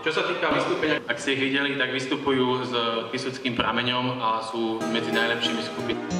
Čo sa týka vystúpenia, ak ste ich videli, tak vystupujú s Kysuckým prameňom a sú medzi najlepšími skupinami.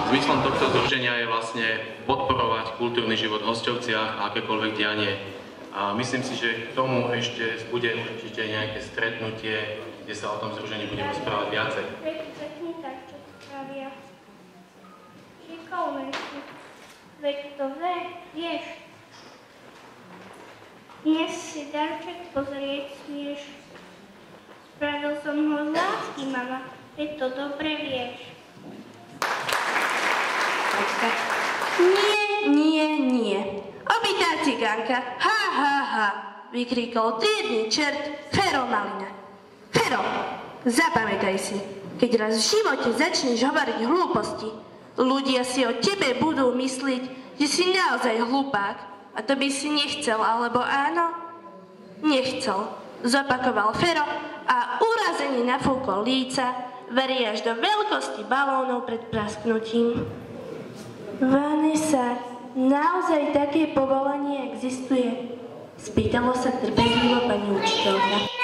Zmyslom tohto združenia je vlastne podporovať kultúrny život v Hosťovciach a akékoľvek dianie. A myslím si, že k tomu ešte bude určite nejaké stretnutie, kde sa o tom združení budeme rozprávať viacej. Veď to vieš. Dnes si darček pozrieť smieš. Spravil som ho z lásky, mama. Veď to dobre vieš. Nie. Obitá cigánka, ha, vykríkol triedny čert Fero Malina. Fero, zapamätaj si, keď raz v živote začneš hovoriť hlúposti, ľudia si o tebe budú myslieť, že si naozaj hlupák. A to by si nechcel, alebo áno? Nechcel, zopakoval Fero a urazene nafúkol líca, verí až do veľkosti balónov pred prasknutím. Vanessa, naozaj také povolanie existuje? Spýtalo sa trpezlivo pani učiteľka.